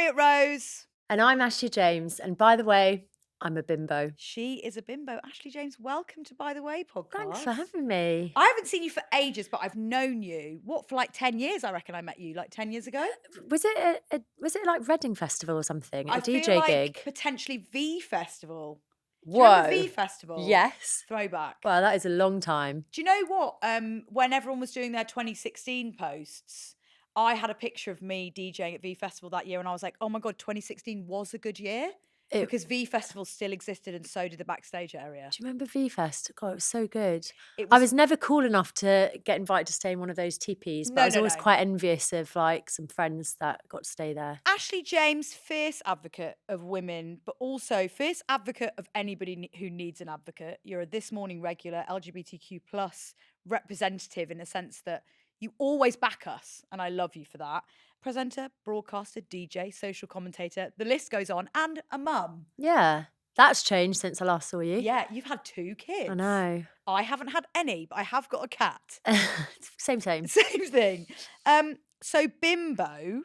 Harriet Rose. And I'm Ashley James. And by the way, I'm a bimbo. She is a bimbo. Ashley James, welcome to By the Way podcast. Thanks for having me. I haven't seen you for ages, but I've known you, for like 10 years, I reckon I met you, like 10 years ago? Was it like Reading Festival or something? A I DJ feel like gig? potentially V Festival. Do Whoa. you remember V Festival? Yes. Throwback. Well, that is a long time. Do you know what? When everyone was doing their 2016 posts, I had a picture of me DJing at V Festival that year, and I was like, oh my God, 2016 was a good year. Because V Festival still existed and so did the backstage area. Do you remember V-Fest? God, it was so good. It I was never cool enough to get invited to stay in one of those teepees, but I was always quite envious of like some friends that got to stay there. Ashley James, fierce advocate of women, but also fierce advocate of anybody who needs an advocate. You're a This Morning regular, LGBTQ plus representative in the sense that you always back us, and I love you for that. Presenter, broadcaster, DJ, social commentator, the list goes on, and a mum. Yeah, that's changed since I last saw you. Yeah, you've had 2 kids. I know. I haven't had any, but I have got a cat. Same. Same thing. So bimbo,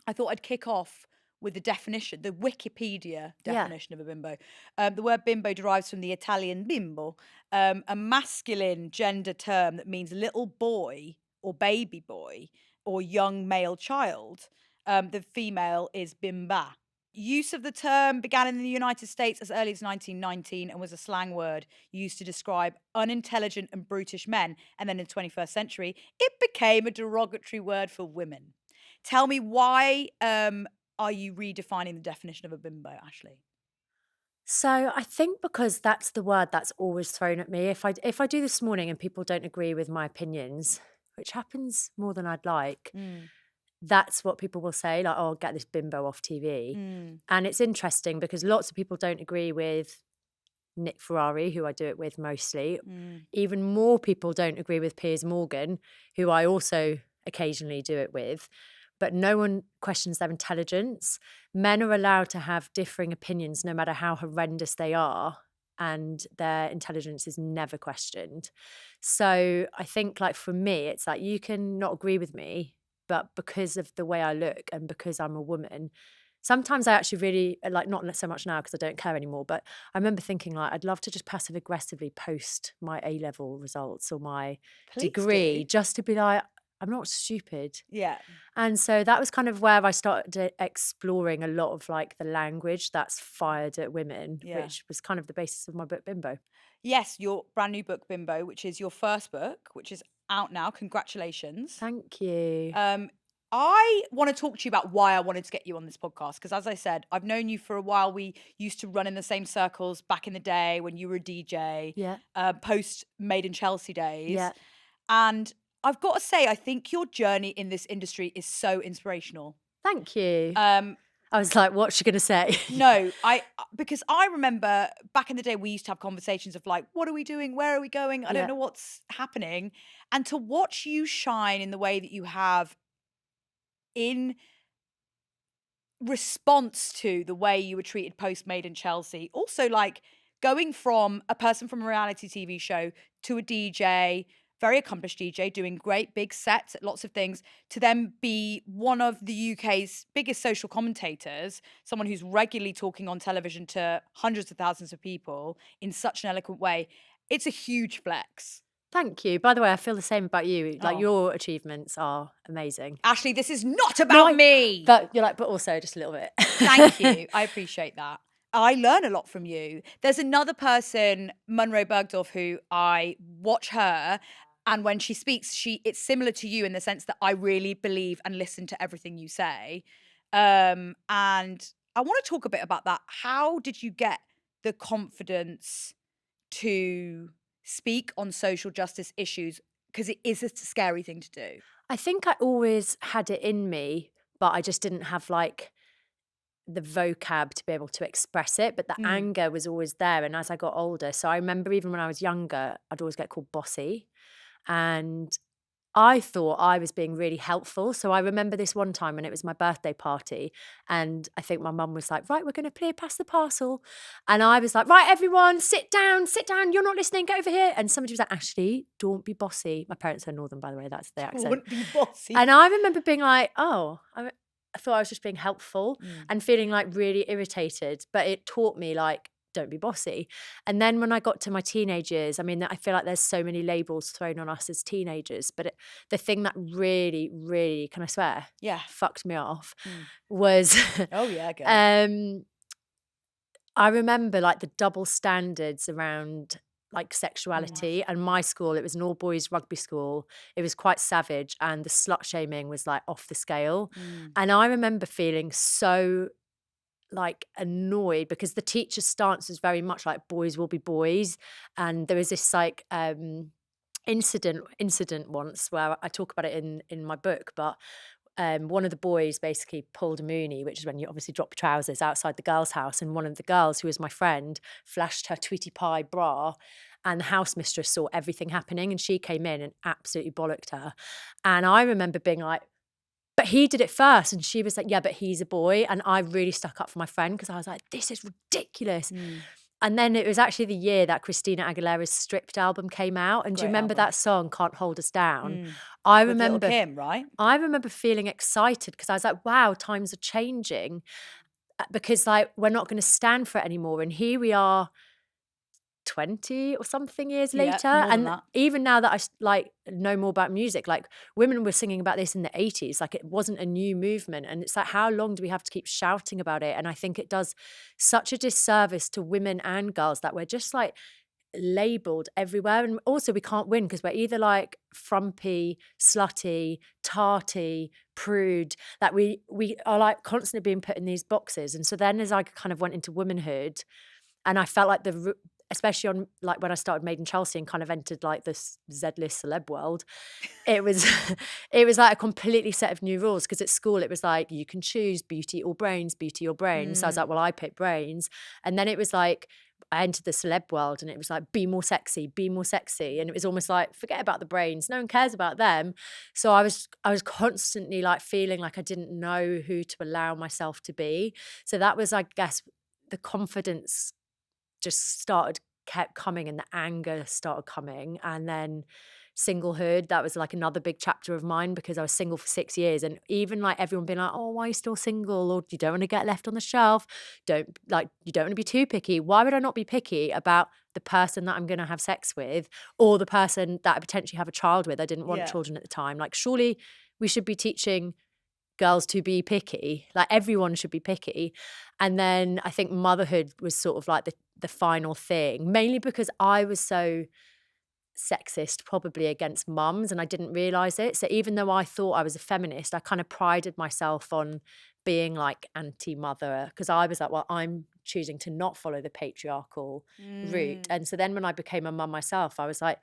I thought I'd kick off with the definition, the Wikipedia definition of a bimbo. The word bimbo derives from the Italian bimbo, a masculine gender term that means little boy or baby boy or young male child. The female is bimba. Use of the term began in the United States as early as 1919 and was a slang word used to describe unintelligent and brutish men. And then in the 21st century, it became a derogatory word for women. Tell me, why are you redefining the definition of a bimbo, Ashley? So I think because that's the word that's always thrown at me. If I do This Morning and people don't agree with my opinions, which happens more than I'd like, that's what people will say, like, oh, get this bimbo off TV. And it's interesting because lots of people don't agree with Nick Ferrari, who I do it with mostly. Even more people don't agree with Piers Morgan, who I also occasionally do it with. But no one questions their intelligence. Men are allowed to have differing opinions no matter how horrendous they are, and their intelligence is never questioned. So I think, like, for me, it's like, you can not agree with me, but because of the way I look and because I'm a woman, sometimes I actually really, like, not so much now because I don't care anymore, but I remember thinking, like, I'd love to just passive aggressively post my A-level results or my degree just to be like, I'm not stupid. Yeah. And so that was kind of where I started exploring a lot of like the language that's fired at women, which was kind of the basis of my book Bimbo. Yes, your brand new book Bimbo, which is your first book, which is out now. Congratulations. Thank you. I want to talk to you about why I wanted to get you on this podcast, because as I said, I've known you for a while. We used to run in the same circles back in the day when you were a DJ, post Made in Chelsea days. And I've got to say, I think your journey in this industry is so inspirational. Thank you. I was like, what's she going to say? No, because I remember back in the day, we used to have conversations of like, what are we doing? Where are we going? I don't know what's happening. And to watch you shine in the way that you have in response to the way you were treated post Made in Chelsea, also like going from a person from a reality TV show to a DJ, very accomplished DJ, doing great big sets at lots of things, to then be one of the UK's biggest social commentators, someone who's regularly talking on television to hundreds of thousands of people in such an eloquent way. It's a huge flex. Thank you. By the way, I feel the same about you. Like, your achievements are amazing. Ashley, this is not about me. But you're like, but also just a little bit. Thank you. I appreciate that. I learn a lot from you. There's another person, Munro Bergdorf, who I watch her, and when she speaks, it's similar to you in the sense that I really believe and listen to everything you say. And I want to talk a bit about that. How did you get the confidence to speak on social justice issues? Because it is a scary thing to do. I think I always had it in me, but I just didn't have like the vocab to be able to express it. But the anger was always there. And as I got older, so I remember even when I was younger, I'd always get called bossy. And I thought I was being really helpful. So I remember this one time when it was my birthday party, and I think my mum was like, right, we're going to play Pass the Parcel. And I was like, right, everyone, sit down, you're not listening, get over here. And somebody was like, Ashley, don't be bossy. My parents are Northern, by the way, that's the accent. Don't be bossy. And I remember being like, oh, thought I was just being helpful and feeling like really irritated. But it taught me like, don't be bossy. And then when I got to my teenage years, I mean, I feel like there's so many labels thrown on us as teenagers, but the thing that really, really, can I swear? Yeah. Fucked me off was, Oh yeah, girl. I remember like the double standards around like sexuality, and my school, it was an all boys rugby school. It was quite savage, and the slut shaming was like off the scale. And I remember feeling so like annoyed because the teacher's stance was very much like boys will be boys. And there was this like incident once where I talk about it in my book, but one of the boys basically pulled a moonie, which is when you obviously drop your trousers outside the girls' house. And one of the girls, who was my friend, flashed her Tweety Pie bra, and the house mistress saw everything happening, and she came in and absolutely bollocked her. And I remember being like, but he did it first. And she was like, yeah, but he's a boy. And I really stuck up for my friend because I was like, this is ridiculous. And then it was actually the year that Christina Aguilera's Stripped album came out. And do you Great remember album. that song, Can't Hold Us Down? I With Little remember Kim, right? I remember feeling excited because I was like, wow, times are changing, because like we're not going to stand for it anymore. And here we are 20 or something years Yeah, later. more than And that. even now that I like know more about music, like women were singing about this in the 80s, like it wasn't a new movement. And it's like, how long do we have to keep shouting about it? And I think it does such a disservice to women and girls that we're just like labeled everywhere. And also we can't win because we're either like frumpy, slutty, tarty, prude, that we are like constantly being put in these boxes. And so then as I kind of went into womanhood, and I felt like especially on like when I started Made in Chelsea and kind of entered like this Z-list celeb world, it was it was like a completely set of new rules. Because at school it was like you can choose beauty or brains, beauty or brains. So I was like, well, I picked brains. And then it was like I entered the celeb world and it was like, be more sexy, be more sexy. And it was almost like, forget about the brains, no one cares about them. So I was constantly like feeling like I didn't know who to allow myself to be. So that was, I guess, the confidence just kept coming, and the anger started coming. And then singlehood, that was like another big chapter of mine because I was single for 6 years. And even like everyone being like, oh, why are you still single? Or you don't want to get left on the shelf. You don't want to be too picky. Why would I not be picky about the person that I'm going to have sex with, or the person that I potentially have a child with? I didn't want children at the time. Like, surely we should be teaching girls to be picky. Like, everyone should be picky. And then I think motherhood was sort of like the final thing, mainly because I was so sexist probably against mums and I didn't realize it. So even though I thought I was a feminist, I kind of prided myself on being like anti-mother, because I was like, well, I'm choosing to not follow the patriarchal route. And so then when I became a mum myself, I was like,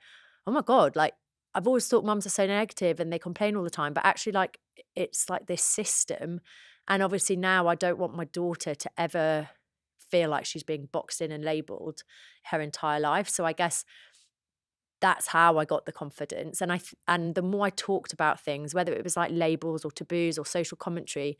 oh my God, like I've always thought mums are so negative and they complain all the time, but actually like it's like this system. And obviously now I don't want my daughter to ever feel like she's being boxed in and labeled her entire life. So I guess that's how I got the confidence. And the more I talked about things, whether it was like labels or taboos or social commentary,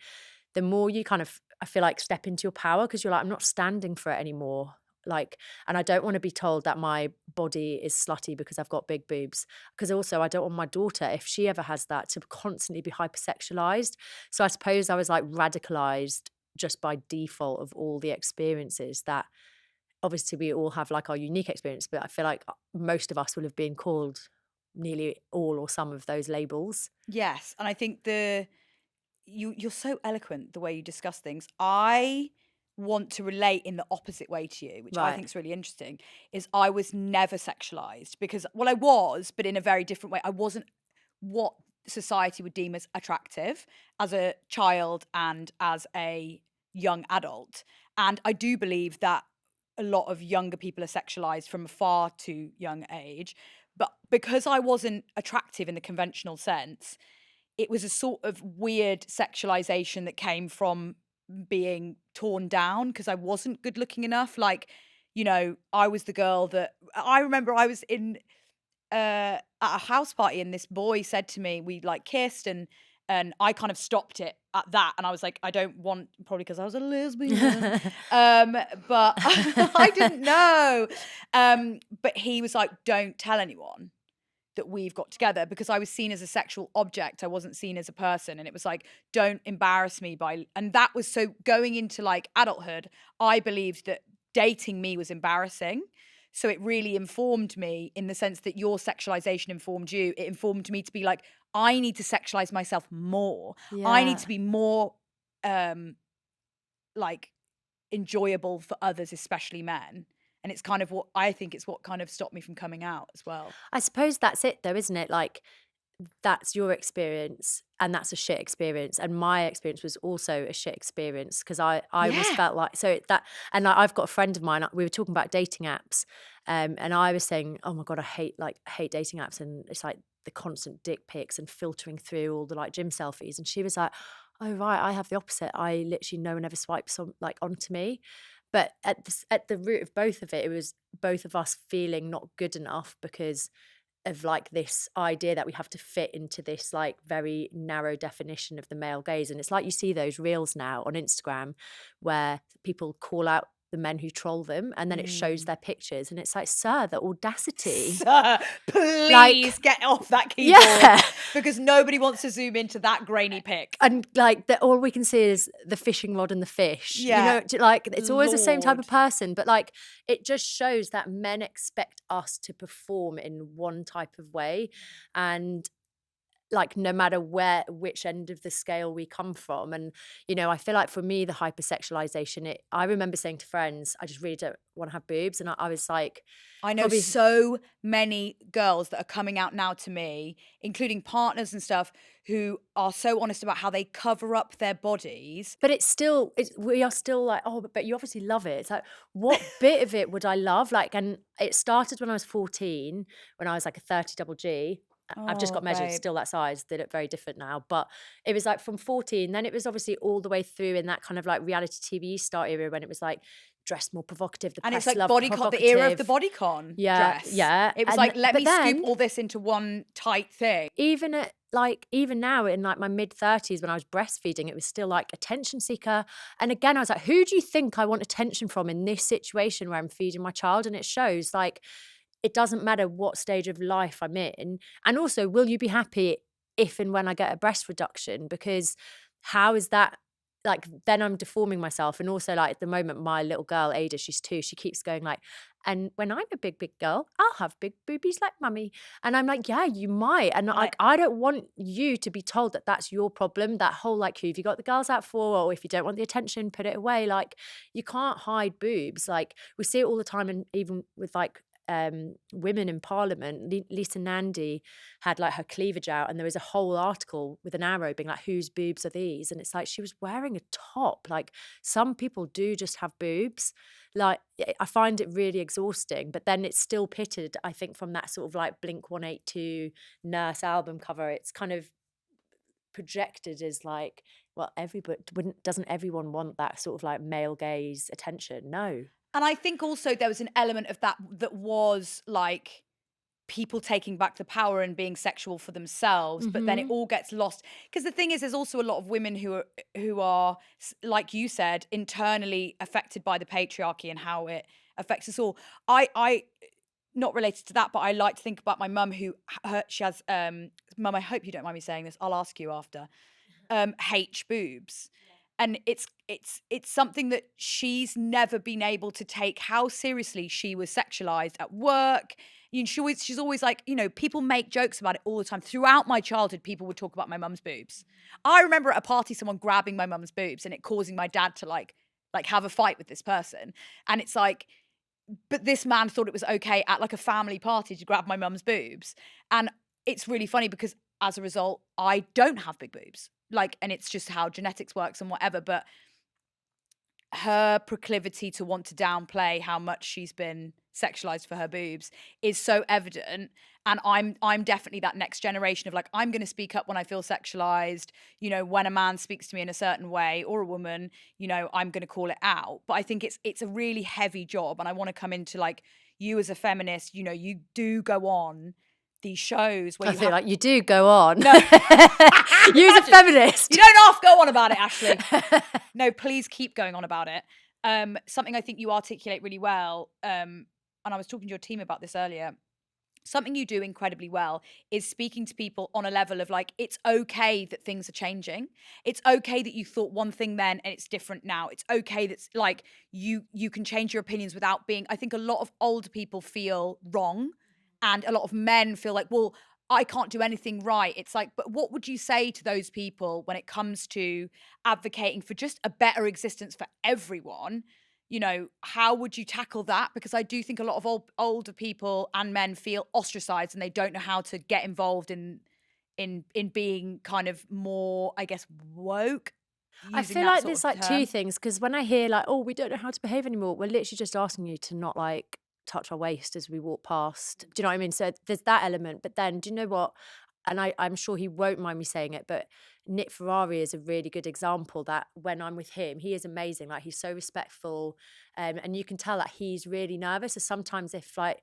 the more you kind of, I feel like, step into your power, because you're like, I'm not standing for it anymore. Like, and I don't want to be told that my body is slutty because I've got big boobs. Because also I don't want my daughter, if she ever has that, to constantly be hyper-sexualized. So I suppose I was like radicalized just by default of all the experiences that obviously we all have like our unique experience, but I feel like most of us will have been called nearly all or some of those labels. Yes, and I think you're so eloquent the way you discuss things. I want to relate in the opposite way to you, which I Right. think is really interesting, is I was never sexualized because, well, I was, but in a very different way. I wasn't what society would deem as attractive as a child and as a young adult. And I do believe that a lot of younger people are sexualized from a far too young age. But because I wasn't attractive in the conventional sense, it was a sort of weird sexualization that came from being torn down because I wasn't good looking enough. Like, I was the girl that I remember I was in at a house party and this boy said to me, we like kissed and I kind of stopped it at that, and I was like, I don't want, probably because I was a lesbian, but I didn't know. But he was like, don't tell anyone. that we've got together, because I was seen as a sexual object. I wasn't seen as a person. And it was like, don't embarrass me and that was, so going into like adulthood, I believed that dating me was embarrassing. So it really informed me in the sense that your sexualization informed you. It informed me to be like, I need to sexualize myself more. I need to be more like enjoyable for others, especially men. And it's kind of what I think it's what kind of stopped me from coming out as well. I suppose that's it though, isn't it? Like, that's your experience and that's a shit experience, and my experience was also a shit experience because I always Yeah. felt like, so that, and like, I've got a friend of mine, we were talking about dating apps, and I was saying, oh my god, I hate dating apps, and it's like the constant dick pics and filtering through all the like gym selfies, and she was like, oh right, I have the opposite. I literally, no one ever swipes on, like, onto me. But at the root of both of it, it was both of us feeling not good enough because of like this idea that we have to fit into this like very narrow definition of the male gaze. And it's like, you see those reels now on Instagram where people call out the men who troll them, and then it shows their pictures, and it's like, sir, the audacity. Sir, please Like, get off that keyboard. yeah. Because nobody wants to zoom into that grainy pic. And like, all we can see is the fishing rod and the fish. Yeah. You know, like, it's always the same type of Lord. person, but like, it just shows that men expect us to perform in one type of way, and like, no matter which end of the scale we come from. And you know, I feel like for me, the hyper-sexualization, I remember saying to friends, I just really don't want to have boobs, and I was like, I know so many girls that are coming out now to me, including partners and stuff, who are so honest about how they cover up their bodies. but we are still like, oh, but you obviously love it. It's like, what bit of it would I love? Like, and it started when I was 14, when I was like a 30 double G. I've just Oh, got measured, babe. still that size. They look very different now. But it was like from 14, then it was obviously all the way through in that kind of like reality TV star era when it was like dress more provocative. And it's press like loved bodycon, the era of the provocative. bodycon Yeah, dress. yeah. It was And like, let but me then, scoop all this into one tight thing. even now in like my mid 30s, when I was breastfeeding, it was still like attention seeker. And again, I was like, who do you think I want attention from in this situation where I'm feeding my child? And it shows like, it doesn't matter what stage of life I'm in. And also, will you be happy if and when I get a breast reduction? Because how is that, like, then I'm deforming myself. And also, like, at the moment, my little girl, Ada, she's 2, she keeps going like, and when I'm a big girl, I'll have big boobies like mummy. And I'm like, yeah, you might. And like, I don't want you to be told that that's your problem. That whole like, who have you got the girls out for? Or if you don't want the attention, put it away. Like, you can't hide boobs. Like, we see it all the time. And even with like, women in parliament, Lisa Nandy had like her cleavage out, and there was a whole article with an arrow being like, whose boobs are these? And it's like, she was wearing a top. Like, some people do just have boobs. Like, I find it really exhausting, but then it's still pitted, I think, from that sort of like Blink 182 Nurse album cover. It's kind of projected as like, well, doesn't everyone want that sort of like male gaze attention? No. And I think also there was an element of that was like people taking back the power and being sexual for themselves, but then it all gets lost. Because the thing is, there's also a lot of women who are, like you said, internally affected by the patriarchy and how it affects us all. I not related to that, but I like to think about my mum she has, mum, I hope you don't mind me saying this, I'll ask you after, H boobs. And it's something that she's never been able to take how seriously she was sexualized at work. You know, she's always like, you know, people make jokes about it all the time. Throughout my childhood, people would talk about my mum's boobs. I remember at a party someone grabbing my mum's boobs and it causing my dad to like have a fight with this person. And it's like, but this man thought it was okay at like a family party to grab my mum's boobs. And it's really funny because as a result, I don't have big boobs. Like, and it's just how genetics works and whatever, but her proclivity to want to downplay how much she's been sexualized for her boobs is so evident. And I'm definitely that next generation of like, I'm going to speak up when I feel sexualized. You know, when a man speaks to me in a certain way, or a woman, you know, I'm going to call it out. But I think it's a really heavy job. And I want to come into like, you as a feminist, you know, you do go on these shows where I feel like you do go on. No. You as a feminist. You don't half go on about it, Ashley. No, please keep going on about it. Something I think you articulate really well, and I was talking to your team about this earlier, something you do incredibly well is speaking to people on a level of like, it's okay that things are changing. It's okay that you thought one thing then and it's different now. It's okay that's like you can change your opinions without being, I think a lot of older people feel wrong, and a lot of men feel like, well, I can't do anything right. It's like, but what would you say to those people when it comes to advocating for just a better existence for everyone? You know, how would you tackle that? Because I do think a lot of older people and men feel ostracized and they don't know how to get involved in being kind of more, I guess, woke, I using feel that like sort there's of like two term. things, because when I hear like, oh, we don't know how to behave anymore, we're literally just asking you to not like touch our waist as we walk past. Do you know what I mean? So there's that element. But then, do you know what? And I'm sure he won't mind me saying it, but Nick Ferrari is a really good example that when I'm with him, he is amazing. Like he's so respectful, and you can tell that he's really nervous. So sometimes if like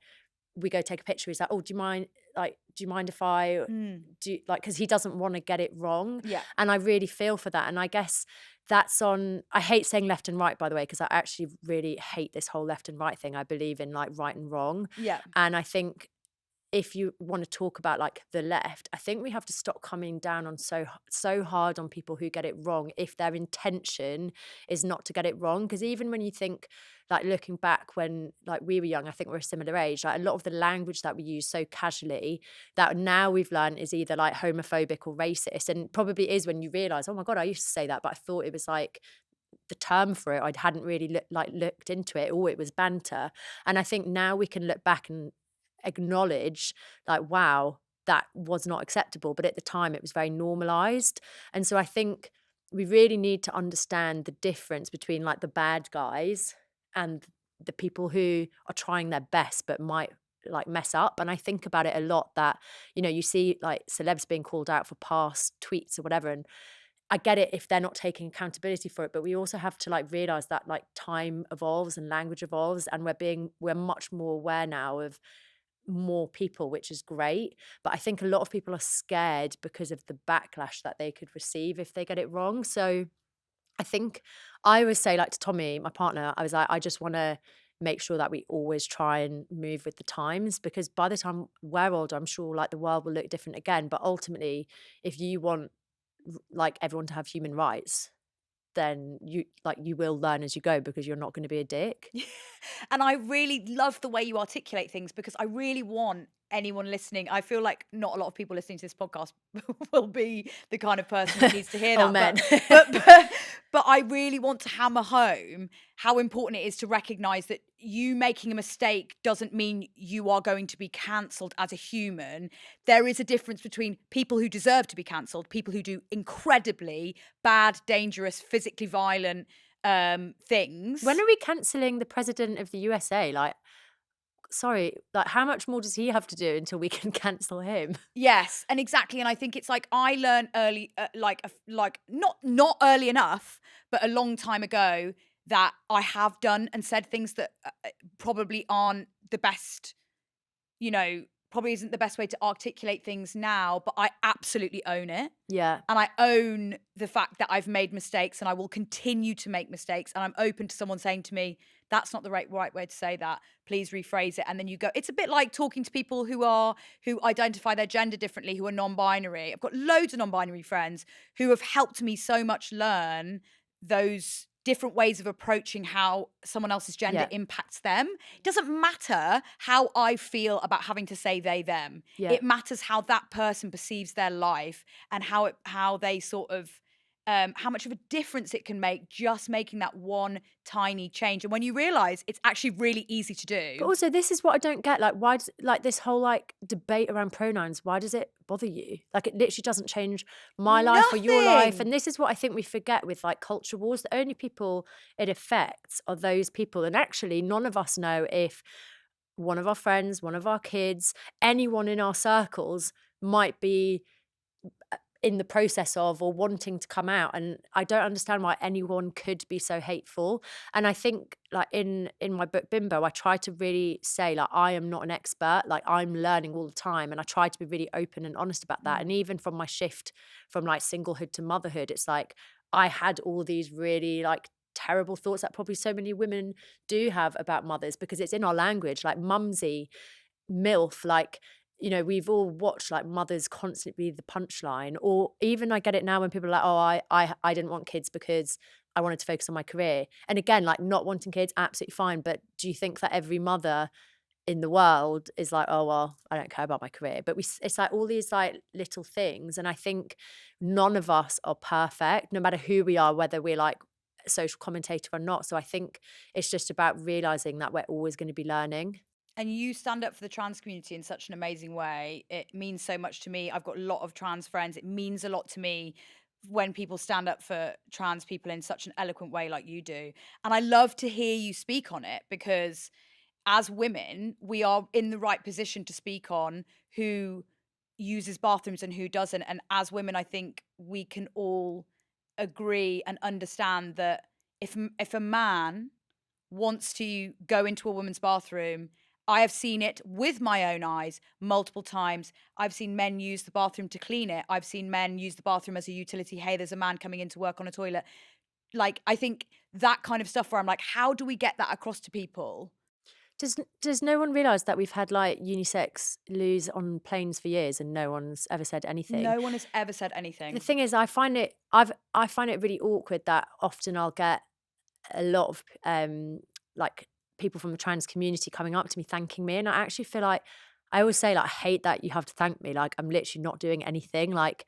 we go take a picture, he's like, oh, do you mind? Like, do you mind if I Mm, do? Like, because he doesn't want to get it wrong, yeah. and I really feel for that. And I guess that's on. I hate saying left and right, by the way, because I actually really hate this whole left and right thing. I believe in like right and wrong, Yeah. and I think if you want to talk about like the left, I think we have to stop coming down on so hard on people who get it wrong if their intention is not to get it wrong. Because even when you think like looking back when like we were young, I think we're a similar age, like a lot of the language that we use so casually that now we've learned is either like homophobic or racist, and probably is when you realize, oh my god, I used to say that, but I thought it was like the term for it. I hadn't really looked into it, or it was banter. And I think now we can look back and acknowledge like, wow, that was not acceptable, but at the time it was very normalized. And so I think we really need to understand the difference between like the bad guys and the people who are trying their best but might like mess up. And I think about it a lot that, you know, you see like celebs being called out for past tweets or whatever, and I get it if they're not taking accountability for it, but we also have to like realize that like time evolves and language evolves, and we're much more aware now of more people, which is great. But I think a lot of people are scared because of the backlash that they could receive if they get it wrong. So I think I always say, like to Tommy, my partner, I was like, I just want to make sure that we always try and move with the times, because by the time we're older, I'm sure like the world will look different again. But ultimately, if you want like everyone to have human rights, then you will learn as you go, because you're not going to be a dick. And I really love the way you articulate things, because I really want anyone listening. I feel like not a lot of people listening to this podcast will be the kind of person that needs to hear Oh that. man. But I really want to hammer home how important it is to recognize that you making a mistake doesn't mean you are going to be cancelled as a human. There is a difference between people who deserve to be cancelled, people who do incredibly bad, dangerous, physically violent things. When are we cancelling the president of the USA? Like, sorry, like how much more does he have to do until we can cancel him? Yes, and exactly, and I think it's like I learned early, like not early enough, but a long time ago, that I have done and said things that probably aren't the best, you know, probably isn't the best way to articulate things now, but I absolutely own it. Yeah. And I own the fact that I've made mistakes and I will continue to make mistakes. And I'm open to someone saying to me, that's not the right way to say that. Please rephrase it. And then you go, it's a bit like talking to people who identify their gender differently, who are non-binary. I've got loads of non-binary friends who have helped me so much learn those different ways of approaching how someone else's gender Yeah. impacts them. It doesn't matter how I feel about having to say they, them. Yeah. It matters how that person perceives their life, and how they sort of how much of a difference it can make, just making that one tiny change. And when you realize it's actually really easy to But do. also, this is what I don't get. Like, why does like this whole like debate around pronouns? Why does it bother you? Like, it literally doesn't change my life or your life. Nothing. And this is what I think we forget with like culture wars. The only people it affects are those people. And actually, none of us know if one of our friends, one of our kids, anyone in our circles might be in the process of or wanting to come out. And I don't understand why anyone could be so hateful. And I think like in my book Bimbo, I try to really say like I am not an expert, like I'm learning all the time, and I try to be really open and honest about that. And even from my shift from like singlehood to motherhood, it's like I had all these really like terrible thoughts that probably so many women do have about mothers, because it's in our language, like mumsy MILF, like, you know, we've all watched like mothers constantly be the punchline, or even I get it now when people are like, oh, I didn't want kids because I wanted to focus on my career. And again, like not wanting kids, absolutely fine. But do you think that every mother in the world is like, oh, well, I don't care about my career? But it's like all these like little things. And I think none of us are perfect, no matter who we are, whether we're like a social commentator or not. So I think it's just about realizing that we're always going to be learning. And you stand up for the trans community in such an amazing way. It means so much to me. I've got a lot of trans friends. It means a lot to me when people stand up for trans people in such an eloquent way like you do. And I love to hear you speak on it, because as women, we are in the right position to speak on who uses bathrooms and who doesn't. And as women, I think we can all agree and understand that if a man wants to go into a woman's bathroom, I have seen it with my own eyes multiple times. I've seen men use the bathroom to clean it. I've seen men use the bathroom as a utility. Hey, there's a man coming into work on a toilet. Like, I think that kind of stuff where I'm like, how do we get that across to people? Does no one realise that we've had like unisex loos on planes for years and no one's ever said anything? No one has ever said The anything. thing is, I find it really awkward that often I'll get a lot of like people from the trans community coming up to me thanking me, and I actually feel like I always say like I hate that you have to thank me. Like I'm literally not doing anything. Like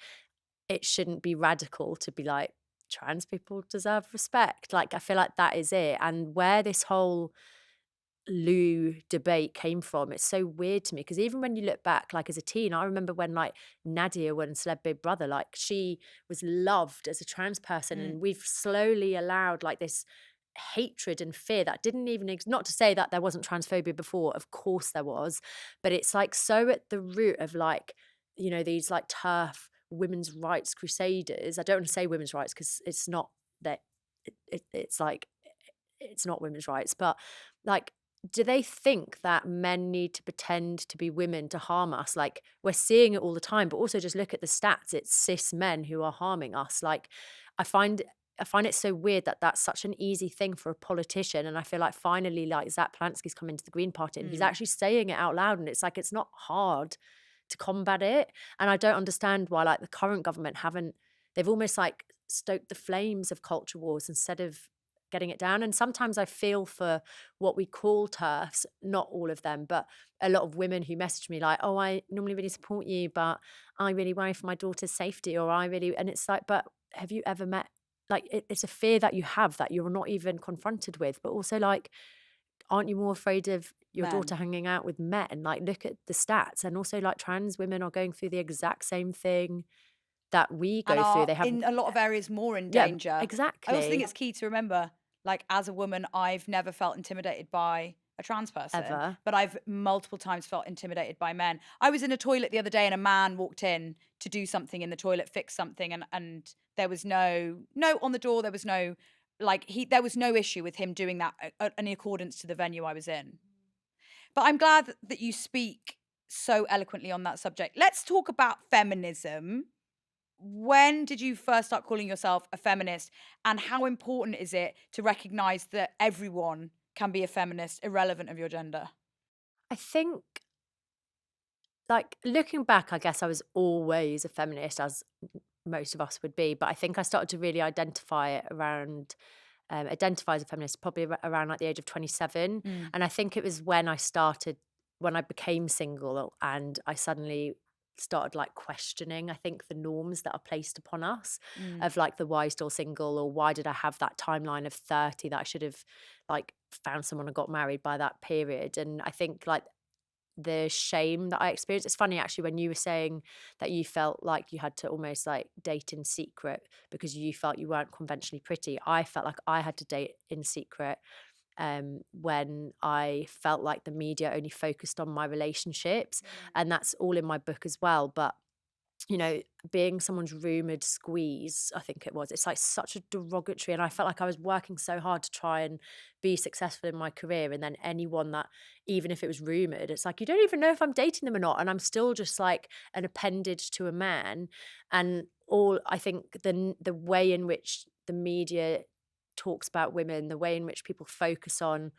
it shouldn't be radical to be like trans people deserve respect. Like I feel like that is it, and where this whole loo debate came from. It's so weird to me because even when you look back, like as a teen, I remember when like Nadia won Celeb Big Brother, like she was loved as a trans person, Mm. and we've slowly allowed like this hatred and fear that didn't even not to say that there wasn't transphobia before, of course there was, but it's like so at the root of like, you know, these like turf women's rights crusaders. I don't want to say women's rights because it's not that it's like it's not women's rights, but like, do they think that men need to pretend to be women to harm us? Like, we're seeing it all the time, but also just look at the stats. It's cis men who are harming us. Like, I find I find it so weird that that's such an easy thing for a politician. And I feel like finally, like Zach Polansky's come into the Green Party and he's Mm. actually saying it out loud. And it's like it's not hard to combat it. And I don't understand why like the current government haven't. They've almost like stoked the flames of culture wars instead of getting it down. And sometimes I feel for what we call TERFs, not all of them, but a lot of women who message me like, oh, I normally really support you, but I really worry for my daughter's safety, or I really, and it's like, but have you ever met, like, it's a fear that you have that you're not even confronted with, but also like, aren't you more afraid of your daughter Men. hanging out with men? Like, look at the stats. And also, like, trans women are going through the exact same thing that we And go through. are They have, in a lot of areas more in yeah, danger. I also think exactly, it's key to remember, like, as a woman, I've never felt intimidated by a trans person, ever. but I've multiple times felt intimidated by men. I was in a toilet the other day and a man walked in to do something in the toilet, fix something, and there was no note on the door. There was no there was no issue with him doing that in accordance to the venue I was in. But I'm glad that you speak so eloquently on that subject. Let's talk about feminism. When did you first start calling yourself a feminist, and how important is it to recognize that everyone can be a feminist irrelevant of your gender? I think, like, looking back, I guess I was always a feminist, as most of us would be. But I think I started to really identify as a feminist probably around like the age of 27. Mm, And I think it was when I became single and I suddenly started like questioning, I think, the norms that are placed upon us mm. of like the why still single, or why did I have that timeline of 30 that I should have like found someone and got married by that period. And I think like the shame that I experienced. It's funny actually when you were saying that you felt like you had to almost like date in secret because you felt you weren't conventionally pretty. I felt like I had to date in secret when I felt like the media only focused on my relationships. And that's all in my book as well. But you know, being someone's rumored squeeze, I think it was, it's like such a derogatory. And I felt like I was working so hard to try and be successful in my career. And then anyone that, even if it was rumored, it's like, you don't even know if I'm dating them or not. And I'm still just like an appendage to a man. And all, I think the way in which the media talks about women, the way in which people focus on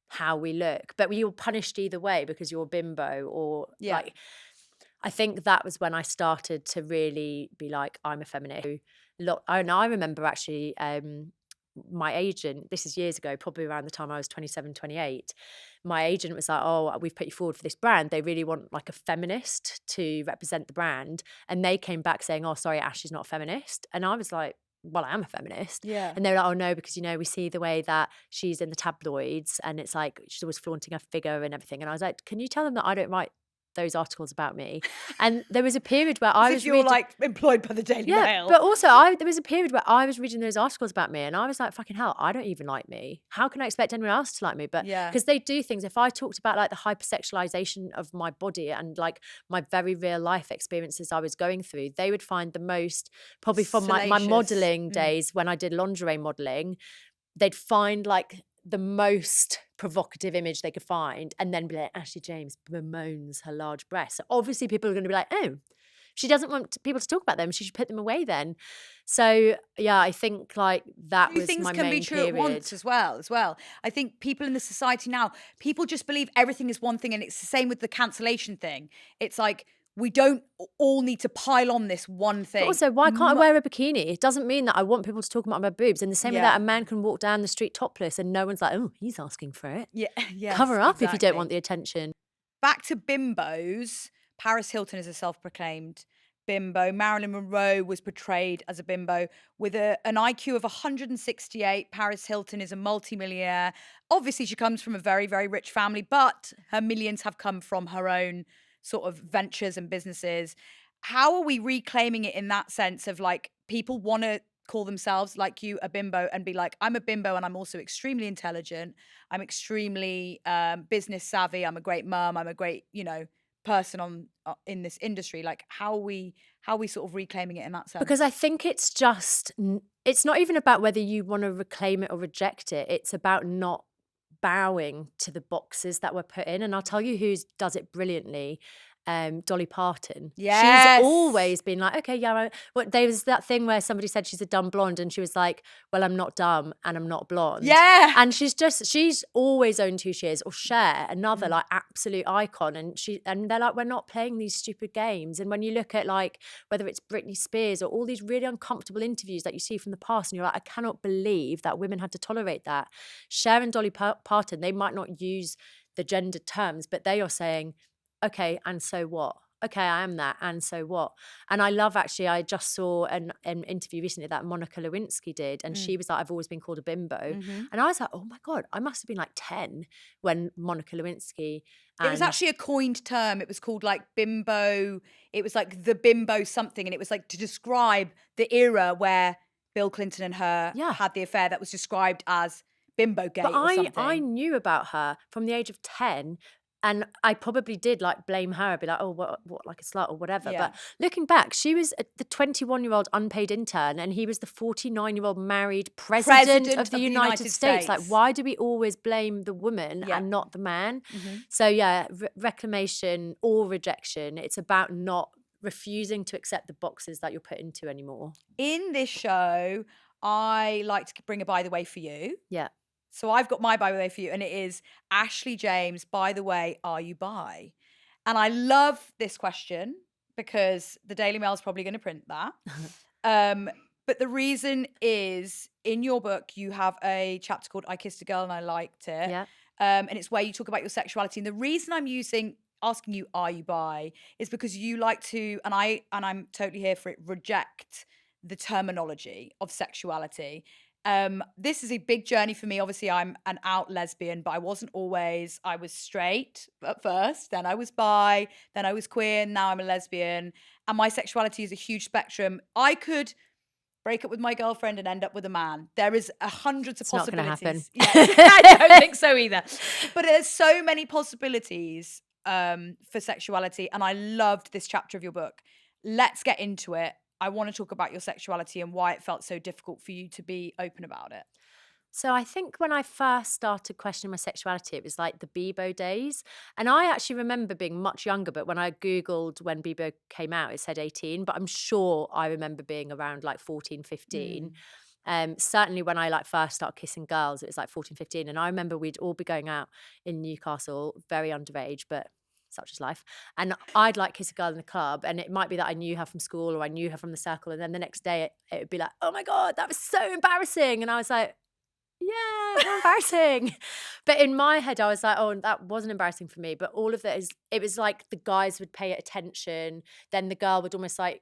how we look, but you're punished either way because you're a bimbo or like. I think that was when I started to really be like, I'm a feminist. And I remember actually my agent, this is years ago, probably around the time I was 27, 28, my agent was like, oh, we've put you forward for this brand. They really want like a feminist to represent the brand. And they came back saying, oh, sorry, Ash is not a feminist. And I was like, well, I am a feminist. Yeah. And they were like, oh no, because, you know, we see the way that she's in the tabloids and it's like she's always flaunting her figure and everything. And I was like, can you tell them that I don't write those articles about me? And there was a period where I was you're like employed by the Daily Mail. but also there was a period where I was reading those articles about me and I was like, fucking hell, I don't even like me. How can I expect anyone else to like me? But because they do things, if I talked about like the hyper-sexualization of my body and like my very real life experiences I was going through, they would find the most, probably from my modeling days when I did lingerie modeling, they'd find like the most provocative image they could find and then be like, Ashley James bemoans her large breasts. So obviously people are going to be like, oh, she doesn't want people to talk about them. She should put them away then. So yeah, I think like that was my main period. Things can be true at once as well. I think people in the society now, people just believe everything is one thing, and it's the same with the cancellation thing. It's like, we don't all need to pile on this one thing. But also, why can't I wear a bikini? It doesn't mean that I want people to talk about my boobs. In the same way that a man can walk down the street topless and no one's like, oh, he's asking for it. Yeah. Cover up if you don't want the attention. Back to bimbos. Paris Hilton is a self-proclaimed bimbo. Marilyn Monroe was portrayed as a bimbo with an IQ of 168. Paris Hilton is a multimillionaire. Obviously, she comes from a very, very rich family, but her millions have come from her own sort of ventures and businesses. How are we reclaiming it in that sense of like, people want to call themselves like you a bimbo and be like, I'm a bimbo and I'm also extremely intelligent. I'm extremely business savvy. I'm a great mum. I'm a great, you know, person in this industry. Like, how are we sort of reclaiming it in that sense? Because I think it's not even about whether you want to reclaim it or reject it. It's about not bowing to the boxes that were put in. And I'll tell you who does it brilliantly. Dolly Parton. Yes. She's always been like, okay, yeah. There was that thing where somebody said she's a dumb blonde and she was like, well, I'm not dumb and I'm not blonde. Yeah. And she's always owned who she is. Or Cher, another like absolute icon. And they're like, we're not playing these stupid games. And when you look at like, whether it's Britney Spears or all these really uncomfortable interviews that you see from the past, and you're like, I cannot believe that women had to tolerate that. Cher and Dolly Parton, they might not use the gendered terms, but they are saying, okay, and so what? Okay, I am that, and so what? And I love, actually, I just saw an interview recently that Monica Lewinsky did, and she was like, I've always been called a bimbo. And I was like, oh my God, I must have been like 10 when Monica Lewinsky. It was actually a coined term. It was called like bimbo. It was like the bimbo something. And it was like to describe the era where Bill Clinton and her had the affair that was described as bimbo gate or something. I knew about her from the age of 10. And I probably did like blame her, be like, oh, what like a slut or whatever. Yeah. But looking back, she was the 21-year-old unpaid intern and he was the 49-year-old married president of the United States. Like, why do we always blame the woman and not the man? So yeah, reclamation or rejection. It's about not refusing to accept the boxes that you're put into anymore. In this show, I like to bring a by the way for you. Yeah. So I've got my by the way for you, and it is, Ashley James, by the way, are you bi? And I love this question because the Daily Mail is probably going to print that. But the reason is, in your book, you have a chapter called I Kissed a Girl and I Liked It. Yeah. And it's where you talk about your sexuality. And the reason I'm asking you, are you bi, is because you like to, and I'm totally here for it, reject the terminology of sexuality. This is a big journey for me. Obviously, I'm an out lesbian, but I wasn't always. I was straight at first, then I was bi, then I was queer, now I'm a lesbian. And my sexuality is a huge spectrum. I could break up with my girlfriend and end up with a man. There is hundreds of possibilities. Not gonna happen. Yeah, I don't think so either. But there's so many possibilities for sexuality. And I loved this chapter of your book. Let's get into it. I want to talk about your sexuality and why it felt so difficult for you to be open about it. So I think when I first started questioning my sexuality, it was like the Bimbo days. And I actually remember being much younger, but when I Googled when Bimbo came out, it said 18. But I'm sure I remember being around like 14, 15. Certainly when I like first started kissing girls, it was like 14, 15. And I remember we'd all be going out in Newcastle, very underage, but such is life. And I'd like kiss a girl in the club, and it might be that I knew her from school or I knew her from the circle. And then the next day it would be like, oh my God, that was so embarrassing. And I was like, yeah, how embarrassing. But in my head, I was like, oh, that wasn't embarrassing for me. But all of that is, it was like the guys would pay attention. Then the girl would almost like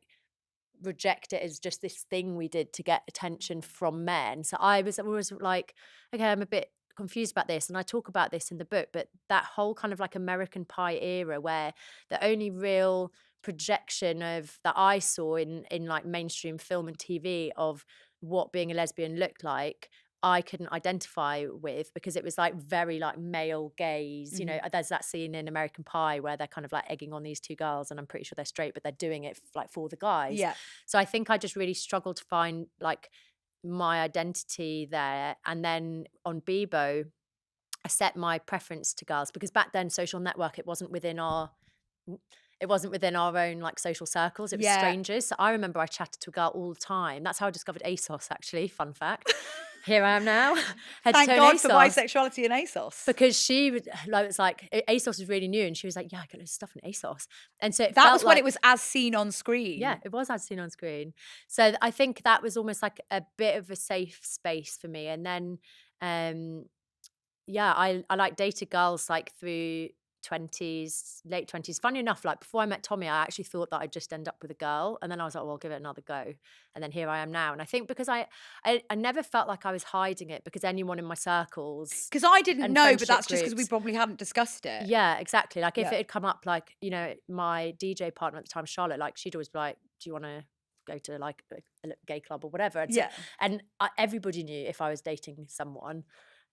reject it as just this thing we did to get attention from men. So I was always like, okay, I'm a bit confused about this. And I talk about this in the book, but that whole kind of like American Pie era where the only real projection of that I saw in like mainstream film and TV of what being a lesbian looked like, I couldn't identify with, because it was like very like male gaze. You know, there's that scene in American Pie where they're kind of like egging on these two girls, and I'm pretty sure they're straight, but they're doing it like for the guys. Yeah. So I think I just really struggled to find like my identity there. And then on Bebo, I set my preference to girls, because back then social network, it wasn't within our own like social circles. It was Yeah. strangers. So I remember I chatted to a girl all the time. That's how I discovered ASOS, actually. Fun fact. Here I am now. Head to Thank toe in God for ASOS. bisexuality and ASOS. Because she would, like, it's like ASOS was really new, and she was like, yeah, I got this stuff in ASOS. And so that felt was when like, it was as seen on screen. yeah, it was as seen on screen. So I think that was almost like a bit of a safe space for me. And then yeah, I like dated girls like through 20s, late 20s. Funny enough, like before I met Tommy, I actually thought that I'd just end up with a girl. And then I was like, well, I'll give it another go. And then here I am now. And I think because I never felt like I was hiding it, because anyone in my circles. Because I didn't and know, but friendship that's just because we groups- probably hadn't discussed it. Yeah, exactly. Like if Yeah. it had come up, like, you know, my DJ partner at the time, Charlotte, like she'd always be like, do you want to go to like a gay club or whatever? And so- Yeah. and everybody knew if I was dating someone.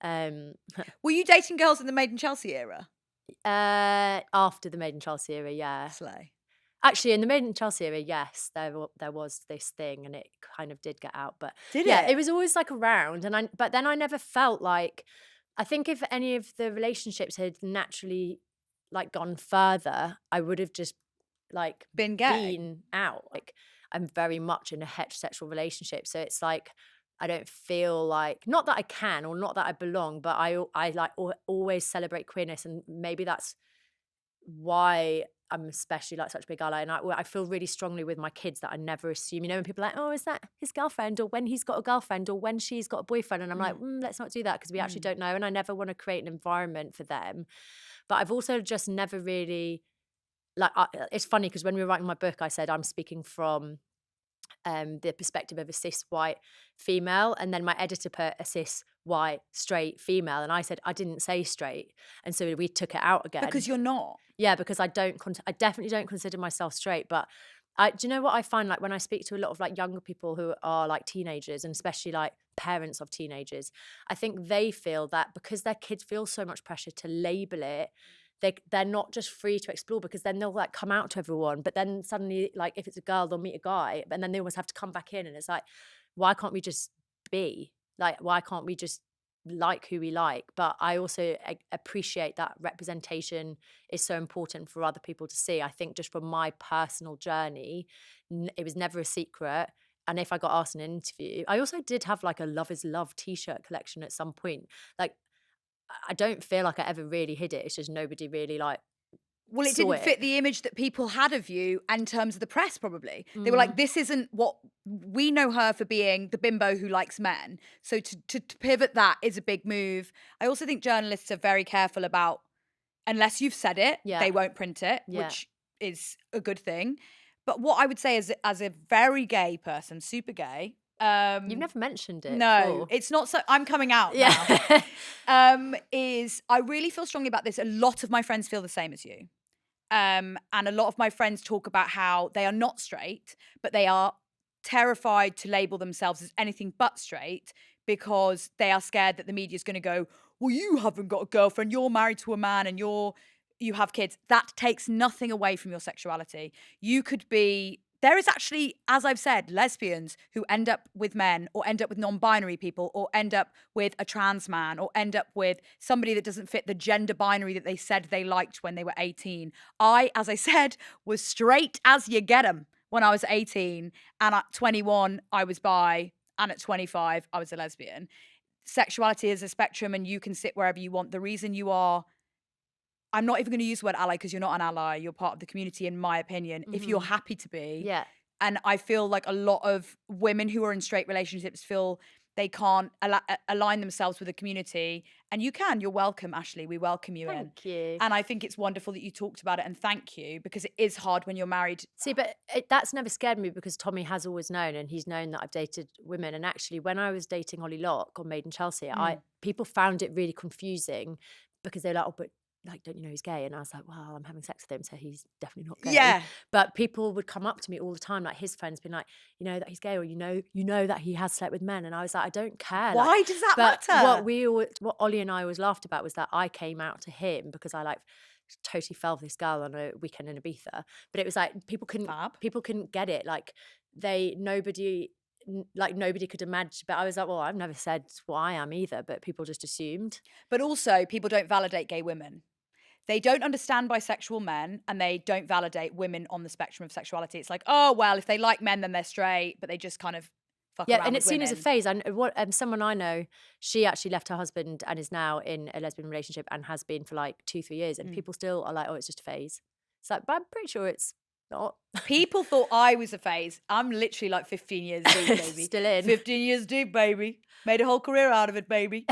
Were you dating girls in the Made in Chelsea era? After the Made in Chelsea era, yeah. Slay. Actually, in the Made in Chelsea era, yes, there was this thing, and it kind of did get out. But Did yeah, it? it was always like around, but then I never felt like. I think if any of the relationships had naturally like gone further, I would have just like Been gay. been out. Like I'm very much in a heterosexual relationship, so it's like I don't feel like, not that I can or not that I belong, but I like always celebrate queerness, and maybe that's why I'm especially like such a big ally. And I feel really strongly with my kids that I never assume, you know, when people are like, oh, is that his girlfriend, or when he's got a girlfriend, or when she's got a boyfriend, and I'm like, let's not do that, because we actually don't know, and I never want to create an environment for them. But I've also just never really like it's funny because when we were writing my book, I said I'm speaking from the perspective of a cis white female, and then my editor put a cis white straight female, and I said I didn't say straight, and so we took it out again. Because you're not. Yeah, because I definitely don't consider myself straight. But do you know what I find, like when I speak to a lot of like younger people who are like teenagers, and especially like parents of teenagers, I think they feel that because their kids feel so much pressure to label it, they're not just free to explore, because then they'll like come out to everyone, but then suddenly, like if it's a girl, they'll meet a guy, and then they always have to come back in, and it's like, why can't we just be? Like, why can't we just like who we like? But I also appreciate that representation is so important for other people to see. I think just from my personal journey, it was never a secret. And if I got asked in an interview, I also did have like a Love is Love t-shirt collection at some point. Like, I don't feel like I ever really hid it. It's just nobody really like. Well, it saw didn't fit the image that people had of you in terms of the press, probably. They were Mm. like, this isn't what we know her for, being the bimbo who likes men. So to pivot that is a big move. I also think journalists are very careful about, unless you've said it, Yeah. they won't print it, Yeah. which is a good thing. But what I would say is, as a very gay person, super gay. You've never mentioned it. No, before. it's not so. I'm coming out Yeah. now. Is I really feel strongly about this. A lot of my friends feel the same as you. And a lot of my friends talk about how they are not straight, but they are terrified to label themselves as anything but straight, because they are scared that the media is going to go, well, you haven't got a girlfriend, you're married to a man, and you have kids. That takes nothing away from your sexuality. You could be. There is actually, as I've said, lesbians who end up with men, or end up with non-binary people, or end up with a trans man, or end up with somebody that doesn't fit the gender binary that they said they liked when they were 18. I, as I said, was straight as you get them when I was 18, and at 21 I was bi, and at 25, I was a lesbian. Sexuality is a spectrum and you can sit wherever you want. The reason you are, I'm not even going to use the word ally because you're not an ally. You're part of the community, in my opinion, if you're happy to be. Yeah. And I feel like a lot of women who are in straight relationships feel they can't align themselves with the community. And you can. You're welcome, Ashley. We welcome you in. Thank you. And I think it's wonderful that you talked about it, and thank you, because it is hard when you're married. See, but that's never scared me because Tommy has always known, and he's known that I've dated women. And actually, when I was dating Ollie Locke on Made in Chelsea, people found it really confusing because they're like, oh, but like, don't you know he's gay? And I was like, well, I'm having sex with him, so he's definitely not gay. Yeah. But people would come up to me all the time, like his friends being like, you know that he's gay, or you know that he has slept with men. And I was like, I don't care. Why does that matter? What Ollie and I always laughed about was that I came out to him because I like totally fell for this girl on a weekend in Ibiza. But it was like people couldn't get it. Like nobody could imagine. But I was like, well, I've never said what I am either, but people just assumed. But also, people don't validate gay women. They don't understand bisexual men, and they don't validate women on the spectrum of sexuality. It's like, oh, well, if they like men, then they're straight, but they just kind of fuck around and with it's seen as a women. phase. And someone I know, she actually left her husband and is now in a lesbian relationship and has been for like 2-3 years, and people still are like, oh, it's just a phase. It's like, but I'm pretty sure it's not. People thought I was a phase. I'm literally like 15 years deep, baby. Still in. 15 years deep, baby. Made a whole career out of it, baby.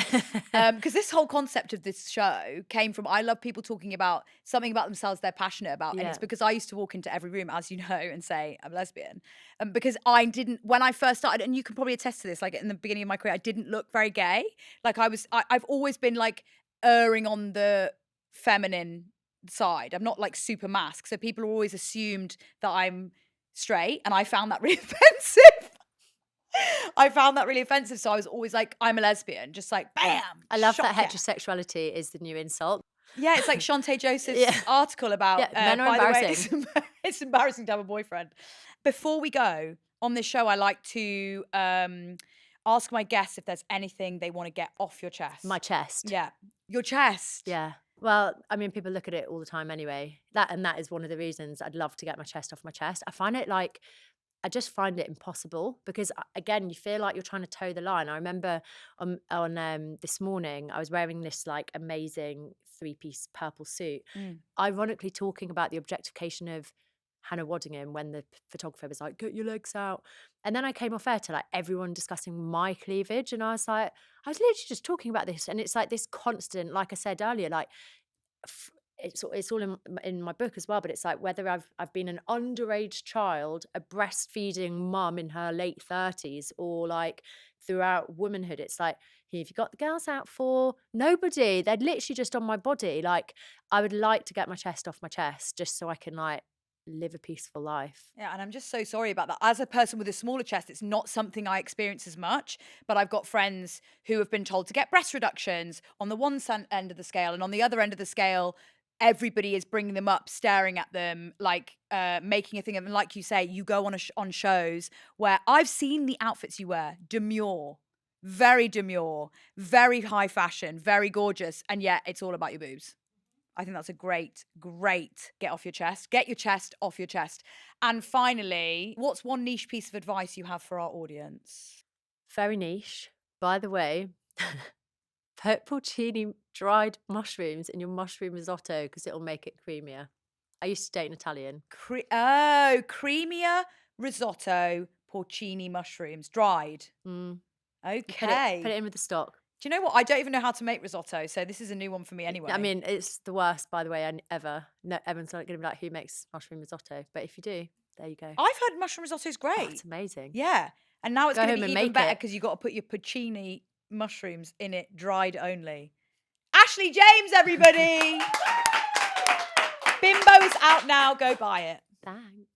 Because this whole concept of this show came from, I love people talking about something about themselves they're passionate about. And it's because I used to walk into every room, as you know, and say, I'm lesbian. Because I didn't, when I first started, and you can probably attest to this, like in the beginning of my career, I didn't look very gay. Like I've always been like erring on the feminine side. I'm not like super masked. So people always assumed that I'm straight. And I found that really offensive. So I was always like, I'm a lesbian, just like, bam. I love that shocker. heterosexuality is the new insult. Yeah, it's like Shantae Joseph's article about men are embarrassing. It's embarrassing to have a boyfriend. Before we go on this show, I like to ask my guests if there's anything they want to get off your chest. My chest. Yeah, your chest. Yeah. Well, I mean, people look at it all the time anyway. That is one of the reasons I'd love to get my chest off my chest. I just find it impossible because, again, you feel like you're trying to toe the line. I remember on this morning, I was wearing this like amazing 3-piece purple suit, ironically talking about the objectification of Hannah Waddingham when the photographer was like, get your legs out. And then I came off air to like everyone discussing my cleavage. And I was literally just talking about this. And it's like this constant, like I said earlier, like it's all in my book as well, but it's like whether I've been an underage child, a breastfeeding mum in her late 30s, or like throughout womanhood, it's like, who have you got the girls out for? Nobody. They're literally just on my body. Like, I would like to get my chest off my chest just so I can like live a peaceful life. Yeah, and I'm just so sorry about that. As a person with a smaller chest, it's not something I experience as much, but I've got friends who have been told to get breast reductions on the one end of the scale, and on the other end of the scale, everybody is bringing them up, staring at them, like making a thing of them. Like you say, you go on shows where I've seen the outfits you wear, demure, very high fashion, very gorgeous, and yet it's all about your boobs. I think that's a great get off your chest. Get your chest off your chest. And finally, what's one niche piece of advice you have for our audience? Very niche. By the way, put porcini dried mushrooms in your mushroom risotto because it'll make it creamier. I used to date an Italian. Creamier risotto, porcini mushrooms, dried. Okay. Put it in with the stock. Do you know what? I don't even know how to make risotto, so this is a new one for me anyway. I mean, it's the worst, by the way, ever. No, everyone's not going to be like, who makes mushroom risotto? But if you do, there you go. I've heard mushroom risotto is great. Oh, it's amazing. Yeah. And now it's going to be even better it. because you've got to put your porcini mushrooms in it, dried only. Ashley James, everybody! Bimbo is out now. Go buy it. Thanks.